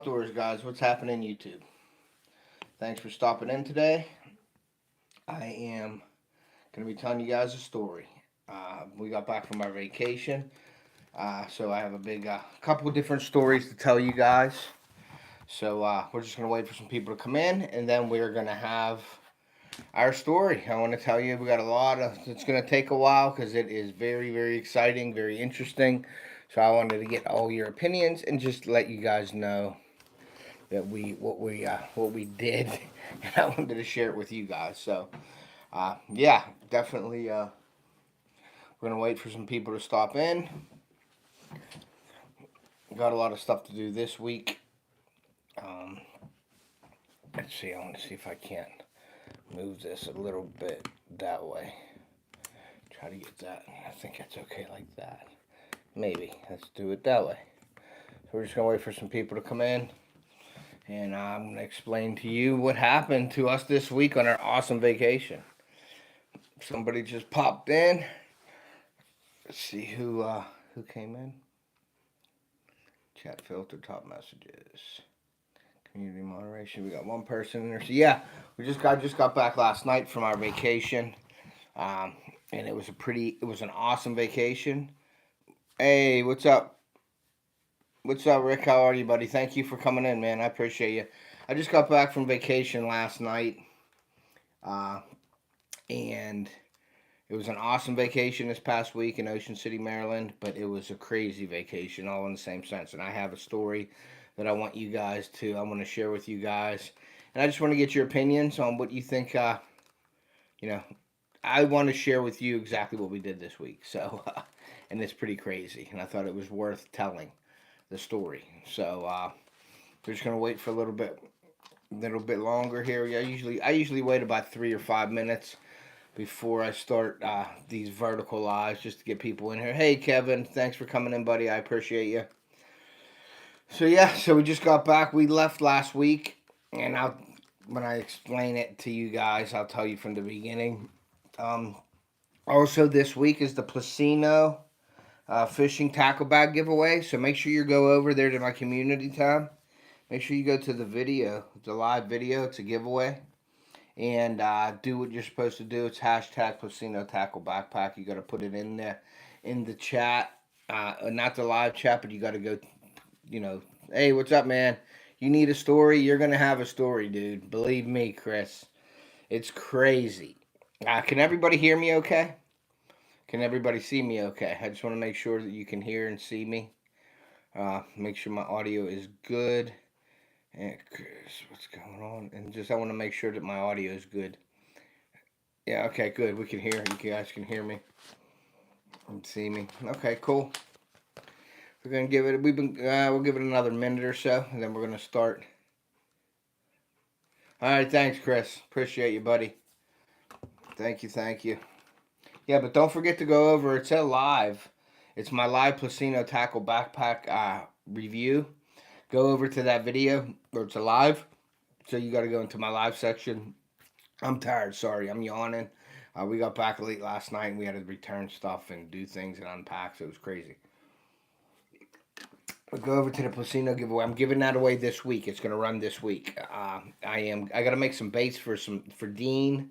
Outdoors, guys. What's happening, YouTube? Thanks for stopping in today. I am going to be telling you guys a story. We got back from our vacation, so I have a big couple of different stories to tell you guys. So we're just going to wait for some people to come in, and then we're going to have our story. I want to tell you we got a lot of. It's going to take a while because it is very, very exciting, very interesting. So I wanted to get all your opinions and just let you guys know that what we did, and I wanted to share it with you guys. So, yeah, definitely. We're gonna wait for some people to stop in. Got a lot of stuff to do this week. Um, let's see. I want to see if I can move this a little bit that way. Try to get that. I think that's okay like that. Maybe. Let's do it that way. So we're just gonna wait for some people to come in. And I'm going to explain to you what happened to us this week on our awesome vacation. Somebody just popped in. Let's see who came in. Chat filter, top messages, community moderation. We got one person in there. So yeah, we just got back last night from our vacation, and it was an awesome vacation. Hey, what's up? What's up, Rick? How are you, buddy? Thank you for coming in, man. I appreciate you. I just got back from vacation last night, and it was an awesome vacation this past week in Ocean City, Maryland, but it was a crazy vacation all in the same sense. And I have a story that I want to share with you guys. And I just want to get your opinions on what you think, I want to share with you exactly what we did this week. So, and it's pretty crazy. And I thought it was worth telling the story. So, we're just going to wait for a little bit longer here. I usually wait about 3 or 5 minutes before I start these vertical lives just to get people in here. Hey, Kevin, thanks for coming in, buddy. I appreciate you. So yeah, so we just got back. We left last week, and when I explain it to you guys, I'll tell you from the beginning. Also, this week is the Placino fishing tackle bag giveaway. So make sure you go over there to my community tab. Make sure you go to the live video. It's a giveaway. And do what you're supposed to do. It's hashtag Placino Tackle Backpack. You got to put it in the chat, not the live chat, but you got to go. Hey, what's up, man? You need a story? You're gonna have a story, dude. Believe me, Chris. It's crazy. Can everybody hear me? Okay. Can everybody see me? Okay. I just want to make sure that you can hear and see me. Make sure my audio is good. And Chris, what's going on? And I want to make sure that my audio is good. Yeah, okay, good. We can hear. You guys can hear me and see me. Okay, cool. We're gonna give it. We'll give it another minute or so, and then we're gonna start. All right, thanks, Chris. Appreciate you, buddy. Thank you. Yeah, but don't forget to go over. It's a live. It's my live Placino Tackle Backpack review. Go over to that video, or it's a live. So you got to go into my live section. I'm tired. Sorry, I'm yawning. We got back late last night, and we had to return stuff and do things and unpack. So it was crazy. We'll go over to the Placino giveaway. I'm giving that away this week. It's going to run this week. I got to make some baits for Dean,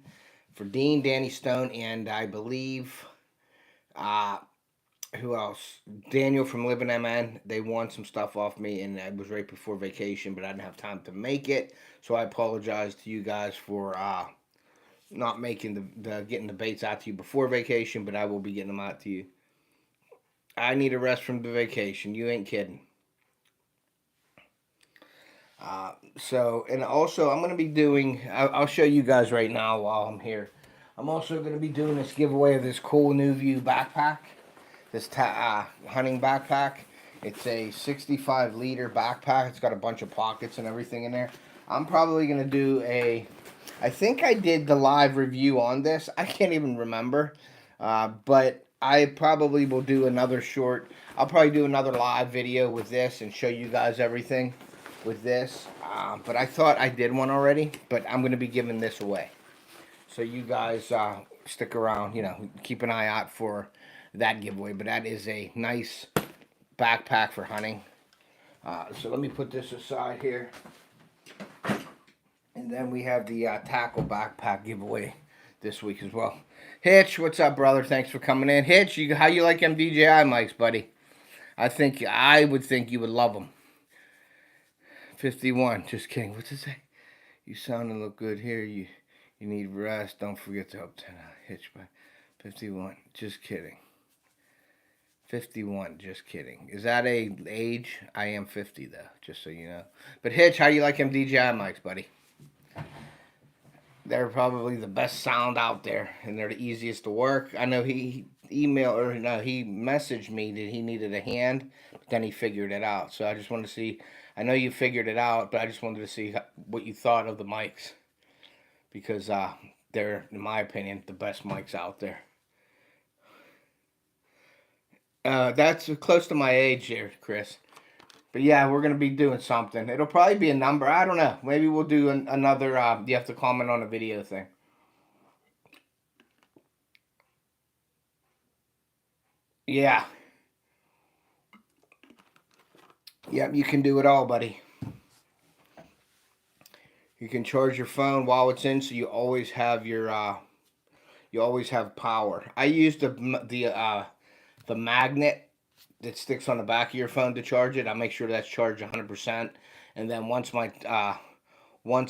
Danny Stone, and I believe who else? Daniel from Living MN. They won some stuff off me, and it was right before vacation, but I didn't have time to make it. So I apologize to you guys for not making getting the baits out to you before vacation, but I will be getting them out to you. I need a rest from the vacation. You ain't kidding. And also I'm going to be doing, I'll show you guys right now while I'm here. I'm also going to be doing this giveaway of this cool New View backpack. This hunting backpack. It's a 65 liter backpack. It's got a bunch of pockets and everything in there. I'm probably going to do I think I did the live review on this. I can't even remember. But I probably will do I'll probably do another live video with this and show you guys everything with this. But I thought I did one already, but I'm going to be giving this away. So you guys stick around, keep an eye out for that giveaway. But that is a nice backpack for hunting. So let me put this aside here. And then we have the tackle backpack giveaway this week as well. Hitch, what's up, brother? Thanks for coming in. Hitch, how you like them DJI mics, buddy? I would think you would love them. 51, just kidding. What's it say? You sound and look good here. You need rest. Don't forget to help 10 Hitch by 51. Just kidding. 51, just kidding. Is that a age? I am 50 though, just so you know. But Hitch, how you like them DJI mics, buddy? They're probably the best sound out there, and they're the easiest to work. I know he messaged me that he needed a hand, but then he figured it out. So I just wanted to see. I know you figured it out, but I just wanted to see what you thought of the mics, because they're, in my opinion, the best mics out there. That's close to my age here, Chris. But yeah, we're going to be doing something. It'll probably be a number. I don't know. Maybe we'll do another, you have to comment on a video thing. Yeah. Yep, you can do it all, buddy. You can charge your phone while it's in, so you always have you always have power. I use the magnet that sticks on the back of your phone to charge it. I make sure that's charged 100%, and then once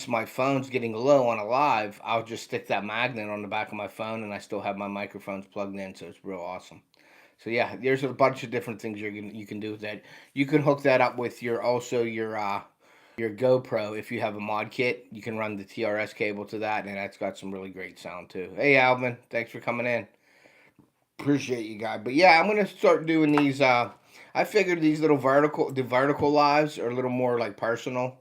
my phone's getting low on a live, I'll just stick that magnet on the back of my phone, and I still have my microphones plugged in, so it's real awesome. So yeah, there's a bunch of different things you can do with that. You can hook that up with your GoPro. If you have a mod kit, you can run the TRS cable to that, and that's got some really great sound too. Hey Alvin, thanks for coming in. Appreciate you guys. But yeah, I'm gonna start doing these. I figured these little vertical lives are a little more like personal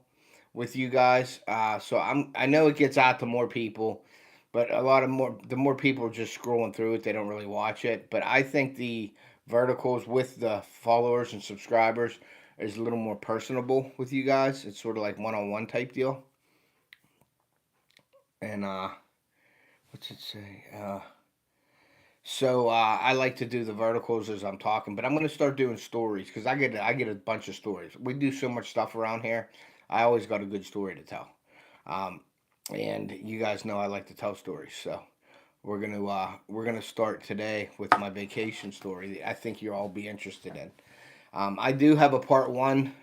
with you guys. So I know it gets out to more people, but the more people are just scrolling through it, they don't really watch it. But I think the verticals with the followers and subscribers is a little more personable with you guys. It's sort of like one-on-one type deal. And what's it say? So I like to do the verticals as I'm talking, but I'm gonna start doing stories because I get a bunch of stories. We do so much stuff around here. I always got a good story to tell. Um, and you guys know I like to tell stories, so we're gonna start today with my vacation story that I think you'll all be interested in. I do have a part one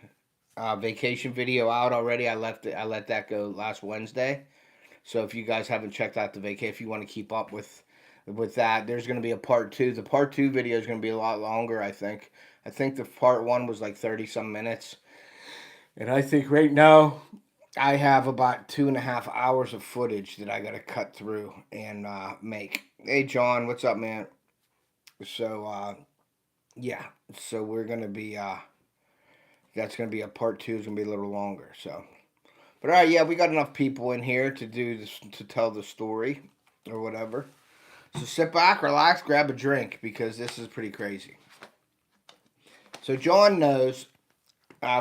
vacation video out already. I let that go last Wednesday. So if you guys haven't checked out the vacation, if you want to keep up with that, there's going to be a part two. The part two video is going to be a lot longer, I think. I think the part one was like 30 some minutes. And I think right now I have about 2.5 hours of footage that I got to cut through and make. Hey, John, what's up, man? So, yeah. So we're going to be, that's going to be a part two. It's going to be a little longer. So, but all right, yeah, we got enough people in here to do this, to tell the story or whatever. So sit back, relax, grab a drink because this is pretty crazy. So John knows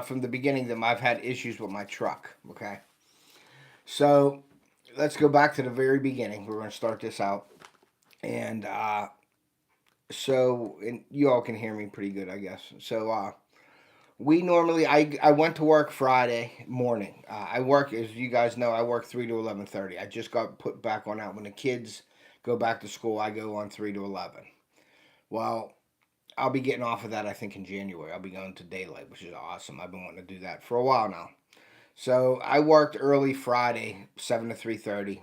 from the beginning that I've had issues with my truck. Okay. So let's go back to the very beginning. We're going to start this out. And and you all can hear me pretty good, I guess. So we normally, I went to work Friday morning. I work, as you guys know, I work 3 to 11:30. I just got put back on that. When the kids go back to school, I go on 3 to 11. Well, I'll be getting off of that, I think, in January. I'll be going to daylight, which is awesome. I've been wanting to do that for a while now. So I worked early Friday, 7 to 3:30,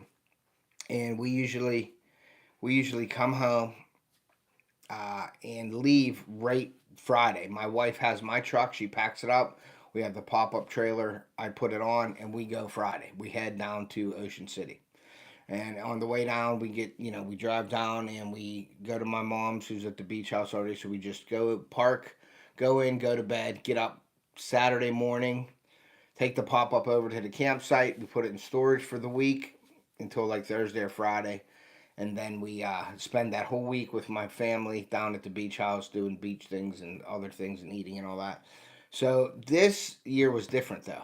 and we usually come home and leave right Friday. My wife has my truck. She packs it up. We have the pop-up trailer. I put it on, and we go Friday. We head down to Ocean City. And on the way down, we drive down and we go to my mom's, who's at the beach house already. So we just go park, go in, go to bed, get up Saturday morning, take the pop up over to the campsite. We put it in storage for the week until like Thursday or Friday. And then we spend that whole week with my family down at the beach house doing beach things and other things and eating and all that. So this year was different though.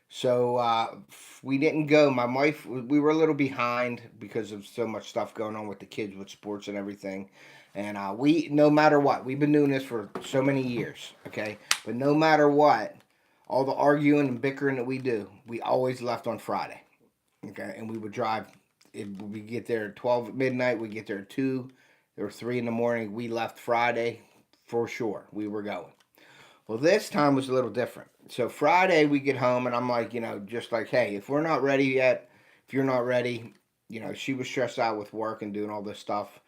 So we didn't go. My wife, we were a little behind because of so much stuff going on with the kids with sports and everything. And no matter what, we've been doing this for so many years, okay? But no matter what, all the arguing and bickering that we do, we always left on Friday, okay? And we would drive, we get there at 12 at midnight, we get there at 2 or 3 in the morning. We left Friday for sure. We were going. Well, this time was a little different. So Friday we get home and I'm like, just like, hey, if we're not ready yet, if you're not ready, she was stressed out with work and doing all this stuff.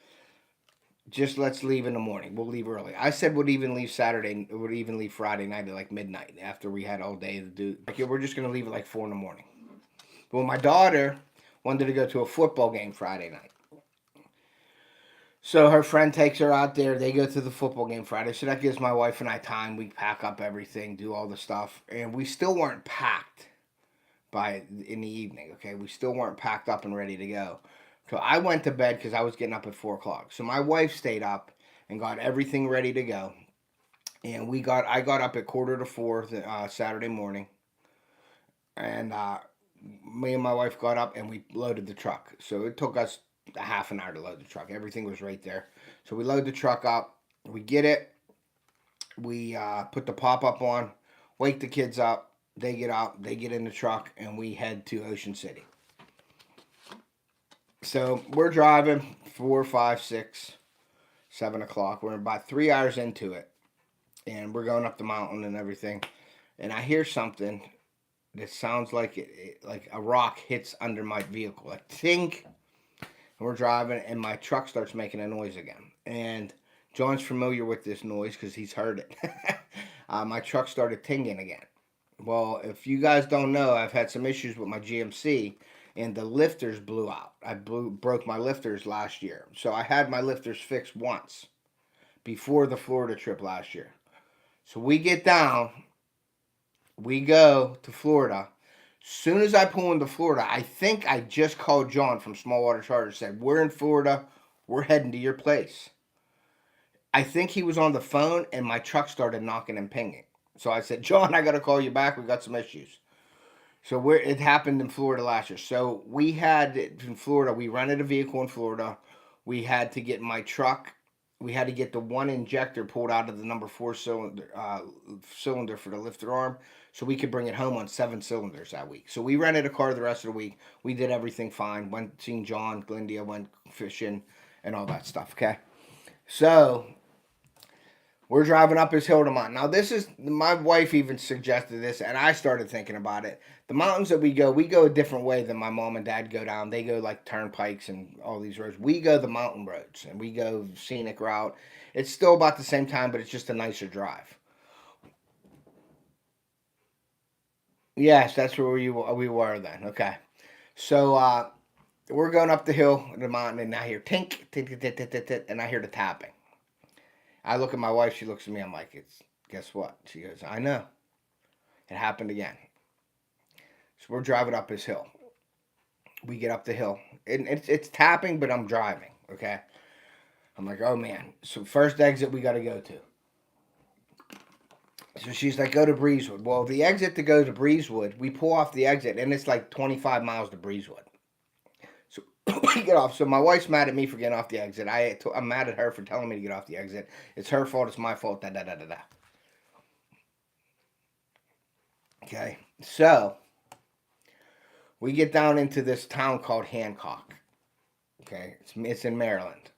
Just let's leave in the morning. We'll leave early. I said we'd even leave Saturday. We'd even leave Friday night at like midnight after we had all day to do. Like, we're just gonna leave at like 4 in the morning. Well, my daughter wanted to go to a football game Friday night. So her friend takes her out there. They go to the football game Friday. So that gives my wife and I time. We pack up everything, do all the stuff. And we still weren't packed in the evening, okay? We still weren't packed up and ready to go. So I went to bed because I was getting up at 4 o'clock. So my wife stayed up and got everything ready to go. And I got up at 3:45 Saturday morning. And me and my wife got up and we loaded the truck. So it took us a half an hour to load the truck. Everything was right there. So we load the truck up. We get it. We put the pop-up on, wake the kids up. They get up. They get in the truck, and we head to Ocean City. So we're driving 4, 5, 6, 7 o'clock. We're about 3 hours into it. And we're going up the mountain and everything. And I hear something that sounds like like a rock hits under my vehicle. Like, think. And we're driving, and my truck starts making a noise again. And John's familiar with this noise because he's heard it. My truck started tinging again. Well, if you guys don't know, I've had some issues with my GMC, and the lifters blew out. I broke my lifters last year. So I had my lifters fixed once before the Florida trip last year. So we get down, we go to Florida. Soon as I pull into Florida, I think I just called John from Small Water Charter, said, we're in Florida, we're heading to your place. I think he was on the phone and my truck started knocking and pinging. So I said, John, I got to call you back. We got some issues. So it happened in Florida last year. So we had in Florida, we rented a vehicle in Florida. We had to get my truck. We had to get the one injector pulled out of the number 4 cylinder for the lifter arm so we could bring it home on 7 cylinders that week. So we rented a car the rest of the week. We did everything fine. Went seeing John, Glindia, went fishing and all that stuff, okay? So we're driving up his hill to mountain. Now, this is, my wife even suggested this, and I started thinking about it. The mountains that we go a different way than my mom and dad go down. They go like turnpikes and all these roads. We go the mountain roads, and we go scenic route. It's still about the same time, but it's just a nicer drive. Yes, that's where we were then. Okay. So we're going up the hill, the mountain, and I hear tink, tink, tink, tink, tink, tink, and I hear the tapping. I look at my wife, she looks at me, I'm like, guess what? She goes, I know. It happened again. So we're driving up this hill. We get up the hill. And it's tapping, but I'm driving, okay? I'm like, oh man. So first exit we got to go to. So she's like, go to Breezewood. Well, the exit to go to Breezewood, we pull off the exit, and it's like 25 miles to Breezewood. So we get off. So my wife's mad at me for getting off the exit. I'm mad at her for telling me to get off the exit. It's her fault. It's my fault. Da da da da da. Okay. So we get down into this town called Hancock. Okay. It's in Maryland.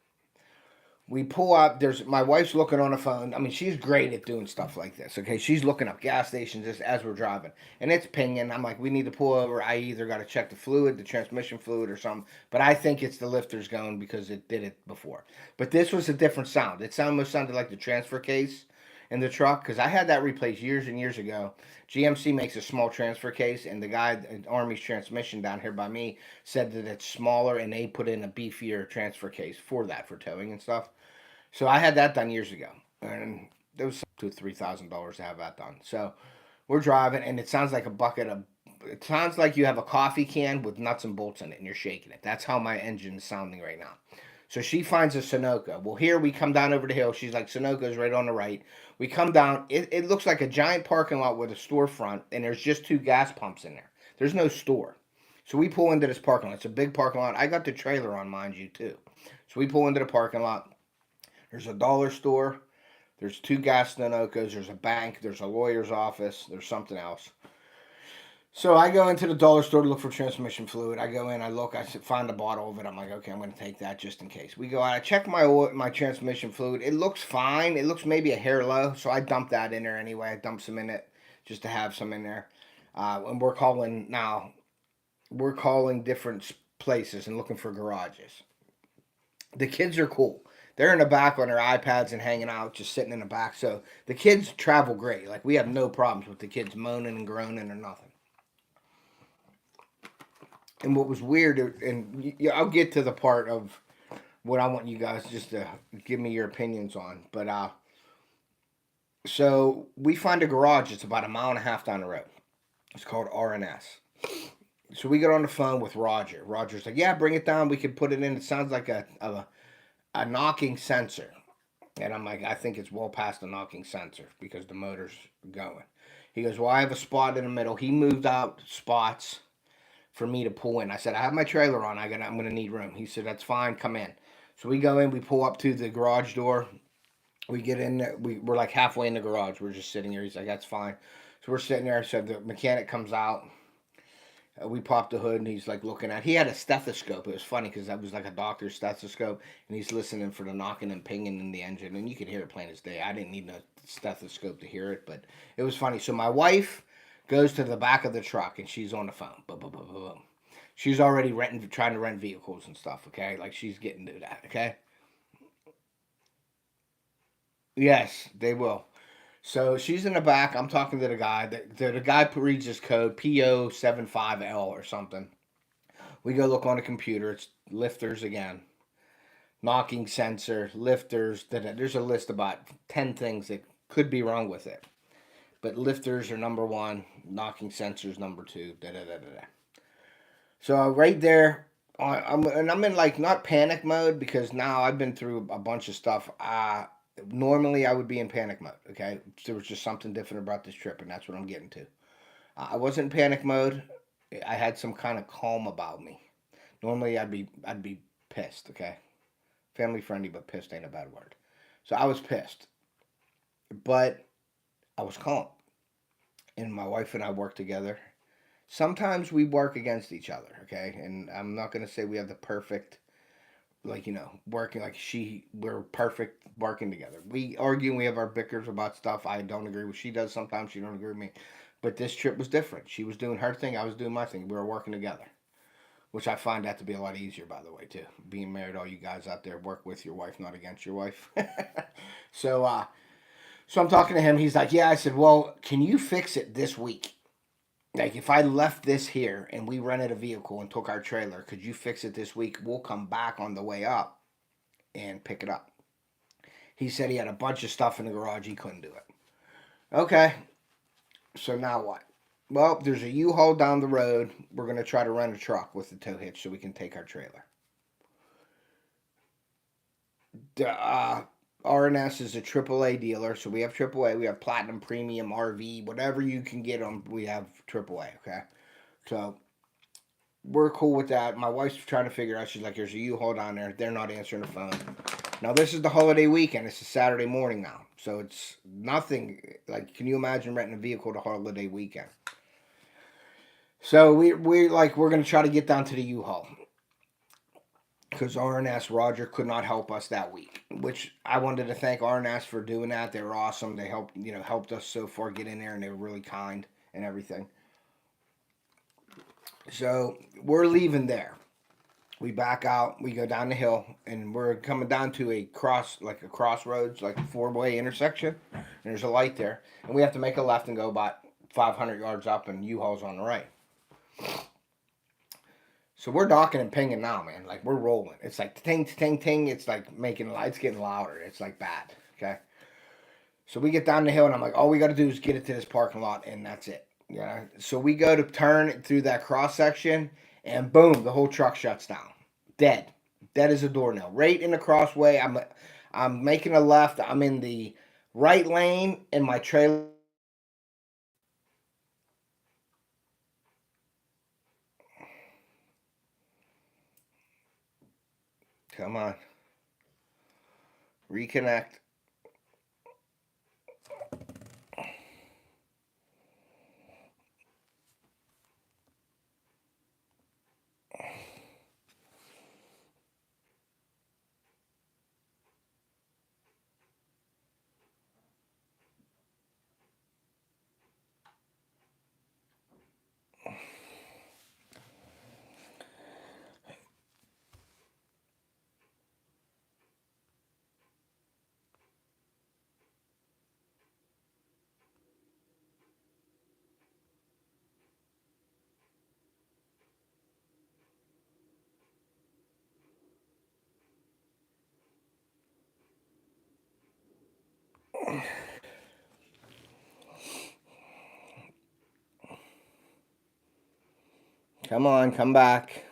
We pull up. There's my wife's looking on the phone. I mean, she's great at doing stuff like this. Okay, she's looking up gas stations just as we're driving, and it's pinging. I'm like, we need to pull over. I either got to check the fluid, the transmission fluid, or something. But I think it's the lifters going because it did it before. But this was a different sound. It almost sounded like the transfer case in the truck because I had that replaced years and years ago. GMC makes a small transfer case, and the guy at Army's Transmission down here by me said that it's smaller, and they put in a beefier transfer case for towing and stuff. So I had that done years ago, and it was $2,000-$3,000 to have that done. So we're driving, and it sounds like it sounds like you have a coffee can with nuts and bolts in it, and you're shaking it. That's how my engine is sounding right now. So she finds a Sunoco. Well, here we come down over the hill. She's like, Sunoco's right on the right. We come down. It looks like a giant parking lot with a storefront, and there's just 2 gas pumps in there. There's no store. So we pull into this parking lot. It's a big parking lot. I got the trailer on, mind you, too. So we pull into the parking lot. There's a dollar store. There's 2 gas Sunoco's. There's a bank. There's a lawyer's office. There's something else. So I go into the dollar store to look for transmission fluid. I go in, I look, I find a bottle of it. I'm like, okay, I'm going to take that just in case. We go out, I check my transmission fluid. It looks fine. It looks maybe a hair low, so I dump that in there anyway. I dump some in it just to have some in there. And we're calling different places and looking for garages. The kids are cool. They're in the back on their iPads and hanging out, just sitting in the back. So the kids travel great. Like, we have no problems with the kids moaning and groaning or nothing. And what was weird, and I'll get to the part of what I want you guys just to give me your opinions on. But so we find a garage. It's about 1.5 miles down the road. It's called RNS. So we get on the phone with Roger. Roger's like, yeah, bring it down. We could put it in. It sounds like a knocking sensor. And I'm like, I think it's well past the knocking sensor because the motor's going. He goes, well, I have a spot in the middle. He moved out spots for me to pull in. I said, I have my trailer on. I'm going to need room. He said, that's fine. Come in. So we go in. We pull up to the garage door. We get in there. We're like halfway in the garage. We're just sitting here. He's like, that's fine. So we're sitting there. So the mechanic comes out. We popped the hood, and he's like looking at. He had a stethoscope. It was funny because that was like a doctor's stethoscope, and he's listening for the knocking and pinging in the engine, and you could hear it plain as day. I didn't need no stethoscope to hear it, but it was funny. So my wife goes to the back of the truck, and she's on the phone. Boom, boom, boom, boom, boom. She's already trying to rent vehicles and stuff. Okay, like she's getting to that. Okay. Yes, they will. So she's in the back. I'm talking to the guy. The guy reads his code PO75L or something. We go look on the computer. It's lifters again. Knocking sensor, lifters. There's a list about 10 things that could be wrong with it. But lifters are number one. Knocking sensors number two. Da da da da da. So right there, I'm in like not panic mode because now I've been through a bunch of stuff. Normally I would be in panic mode. Okay, there was just something different about this trip, and that's what I'm getting to. I wasn't in panic mode. I had some kind of calm about me. Normally I'd be pissed. Okay, family friendly, but pissed ain't a bad word. So I was pissed, but I was calm. And my wife and I work together. Sometimes we work against each other. Okay, and I'm not gonna say we have the perfect like working like we're perfect working together. We argue and we have our bickers about stuff. I don't agree with she does sometimes. She don't agree with me. But this trip was different. She was doing her thing. I was doing my thing. We were working together, which I find that to be a lot easier, by the way, too. Being married, all you guys out there work with your wife, not against your wife. So so I'm talking to him. He's like, yeah. I said, well, can you fix it this week? Like, if I left this here and we rented a vehicle and took our trailer, could you fix it this week? We'll come back on the way up and pick it up. He said he had a bunch of stuff in the garage. He couldn't do it. Okay. So now what? Well, there's a U-Haul down the road. We're going to try to rent a truck with the tow hitch so we can take our trailer. RNS is a AAA dealer, so we have AAA. We have Platinum, Premium, RV, whatever you can get them. We have AAA. Okay, so we're cool with that. My wife's trying to figure out. She's like, "There's a U-Haul down there. They're not answering the phone." Now this is the holiday weekend. It's a Saturday morning now, so it's nothing. Like, can you imagine renting a vehicle the holiday weekend? So we're gonna try to get down to the U-Haul. Because RNS Roger could not help us that week, which I wanted to thank RNS for doing that. They were awesome. They helped us so far get in there, and they were really kind and everything. So we're leaving there. We back out. We go down the hill, and we're coming down to a crossroads, like a four-way intersection. And there's a light there, and we have to make a left and go about 500 yards up, and U-Haul's on the right. So we're docking and pinging now, man. Like, we're rolling. It's like ting, ting, ting. It's like it's getting louder. It's like bad. Okay. So we get down the hill, and I'm like, all we got to do is get it to this parking lot, and that's it. Yeah. So we go to turn through that cross section, and boom, the whole truck shuts down. Dead. Dead as a doornail. Right in the crossway. I'm making a left. I'm in the right lane, and my trailer. Come on. reconnect. Come on, come back.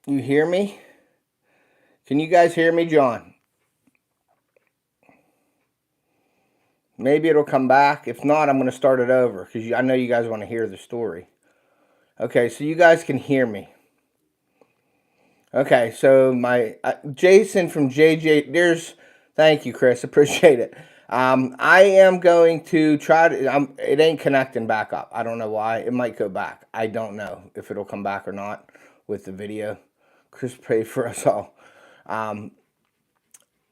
You hear me? Can you guys hear me, John? Maybe it'll come back. If not, I'm going to start it over because I know you guys want to hear the story. Okay, so you guys can hear me. Okay, so my Jason from JJ, thank you, Chris, appreciate it. I am going to try to. It ain't connecting back up. I don't know why. It might go back. I don't know if it'll come back or not with the video. Chris prayed for us all.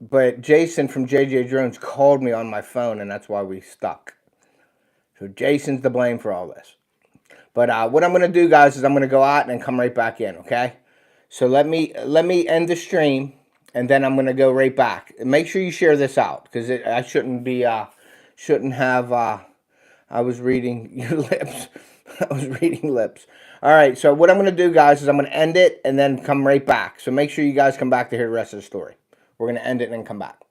But Jason from JJ Drones called me on my phone, and that's why we stuck. So Jason's to blame for all this. But what I'm going to do, guys, is I'm going to go out and then come right back in, okay? So let me end the stream, and then I'm going to go right back. And make sure you share this out, because I shouldn't be, shouldn't have, I was reading your lips. I was reading lips. All right, so what I'm going to do, guys, is I'm going to end it and then come right back. So make sure you guys come back to hear the rest of the story. We're going to end it and then come back.